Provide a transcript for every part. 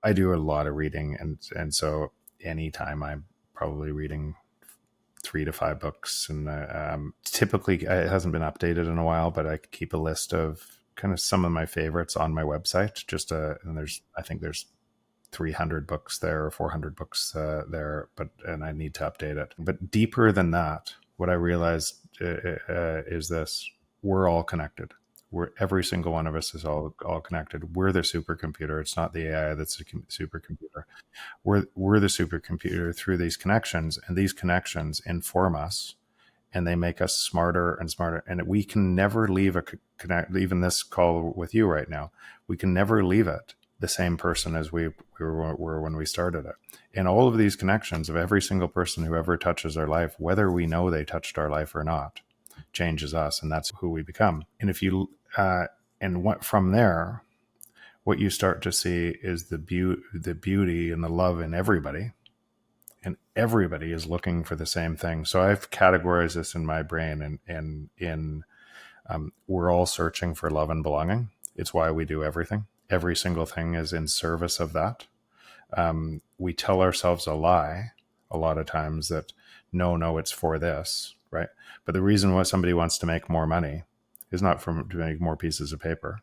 I do a lot of reading, and so anytime I'm probably reading 3 to 5 books, and typically it hasn't been updated in a while, but I keep a list of kind of some of my favorites on my website. And I think there's 300 books there or 400 books there, and I need to update it. But deeper than that, what I realized is this: we're all connected. Every single one of us is all connected. We're the supercomputer. It's not the AI that's the supercomputer. We're the supercomputer through these connections, and these connections inform us, and they make us smarter and smarter. And we can never leave even this call with you right now. We can never leave it the same person as we were when we started it. And all of these connections of every single person who ever touches our life, whether we know they touched our life or not, changes us, and that's who we become. And if you from there, what you start to see is the beauty and the love in everybody, and everybody is looking for the same thing. So I've categorized this in my brain, and we're all searching for love and belonging. It's why we do everything. Every single thing is in service of that. We tell ourselves a lie a lot of times that no, it's for this, right? But the reason why somebody wants to make more money is not to make more pieces of paper.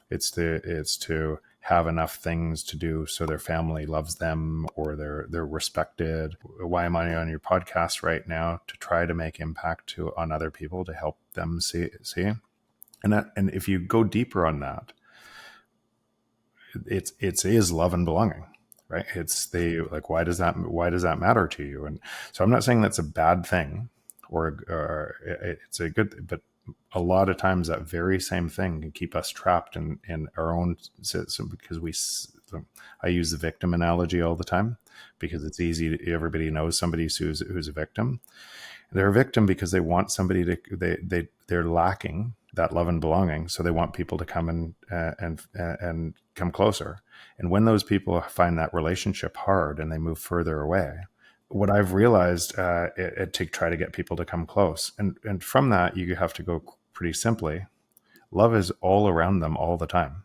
It's to have enough things to do so their family loves them, or they're respected. Why am I on your podcast right now? To try to make impact on other people, to help them see. And if you go deeper on that, it is love and belonging, right? It's why does that matter to you? And so I'm not saying that's a bad thing, or it's a good, but a lot of times that very same thing can keep us trapped in our own system, because I use the victim analogy all the time, because it's easy. Everybody knows somebody who's a victim. They're a victim because they want somebody they're lacking that love and belonging. So they want people to come and come closer. And when those people find that relationship hard and they move further away, what I've realized to try to get people to come close. And from that, you have to go pretty simply. Love is all around them all the time.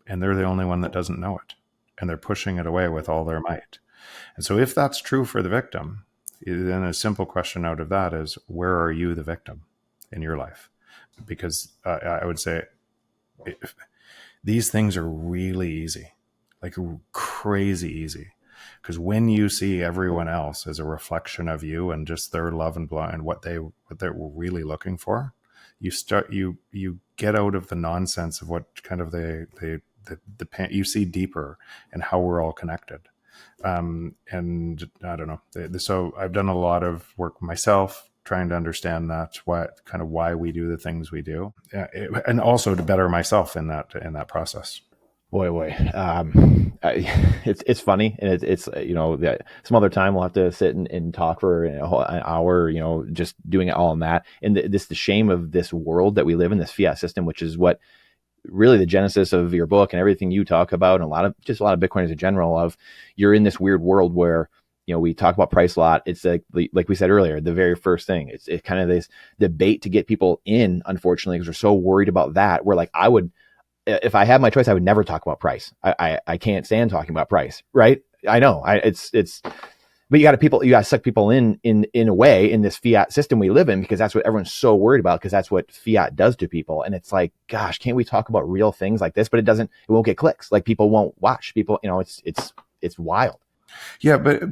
And they're the only one that doesn't know it. And they're pushing it away with all their might. And so if that's true for the victim, then a simple question out of that is, where are you the victim in your life? Because I would say these things are really easy, like crazy easy. Because when you see everyone else as a reflection of you and just their love and what they're really looking for, you get out of the nonsense of what kind of you see deeper and how we're all connected. And I don't know. So I've done a lot of work myself trying to understand why we do the things we do, and also to better myself in that process. Boy. It's funny, and it's some other time we'll have to sit and talk for an hour, just doing it all in that. And the shame of this world that we live in, this fiat system, which is what really the genesis of your book and everything you talk about, and a lot of Bitcoiners in general, of you're in this weird world where, we talk about price a lot. It's like we said earlier, the very first thing, it's kind of this debate to get people in, unfortunately, because we're so worried about that. Where if I had my choice, I would never talk about price. I can't stand talking about price, right? I know but you got to suck people in a way in this fiat system we live in, because that's what everyone's so worried about, because that's what fiat does to people. And it's like, gosh, can't we talk about real things like this? But it won't get clicks. Like, people won't watch. People, it's wild. Yeah, but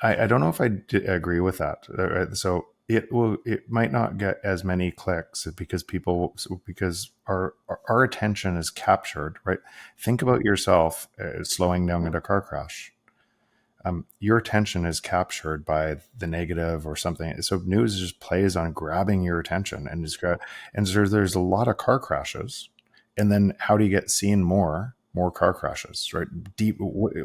I don't know if I agree with that. So it might not get as many clicks because our attention is captured, right? Think about yourself slowing down in a car crash. Your attention is captured by the negative or something. So news just plays on grabbing your attention, and there's a lot of car crashes. And then how do you get seen more car crashes, right?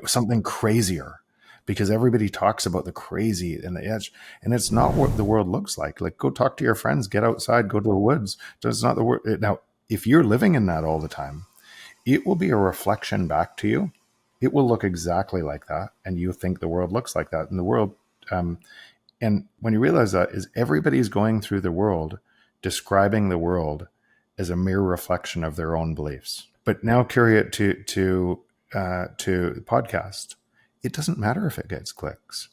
Something crazier, because everybody talks about the crazy and the edge, and it's not what the world looks like. Like, go talk to your friends, get outside, go to the woods. That's not the world. Now, if you're living in that all the time, it will be a reflection back to you. It will look exactly like that, and you think the world looks like that. And the world, and when you realize that, is everybody's going through the world, describing the world as a mere reflection of their own beliefs. But now carry it to podcast. It doesn't matter if it gets clicks,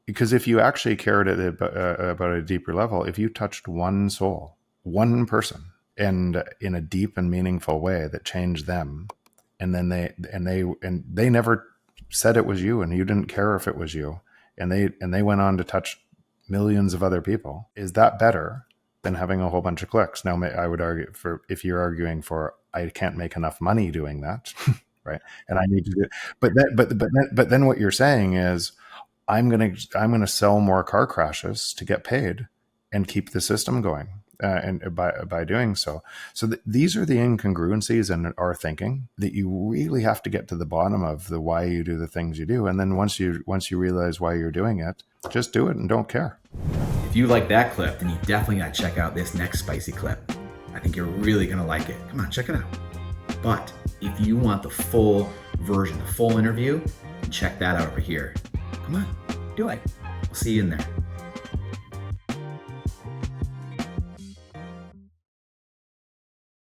because if you actually cared about a deeper level, if you touched one soul, one person, and in a deep and meaningful way that changed them, and then they never said it was you, and you didn't care if it was you, and they went on to touch millions of other people, is that better than having a whole bunch of clicks? Now, I would argue for, if you're arguing for, I can't make enough money doing that, right? And I need to do it. But then what you're saying is, I'm gonna sell more car crashes to get paid and keep the system going, and by doing so. So these are the incongruencies in our thinking that you really have to get to the bottom of, the why you do the things you do. And then once you realize why you're doing it, just do it and don't care. If you like that clip, then you definitely got to check out this next spicy clip. I think you're really going to like it. Come on, check it out. But if you want the full version, the full interview, check that out over here. Come on, do it. We'll see you in there.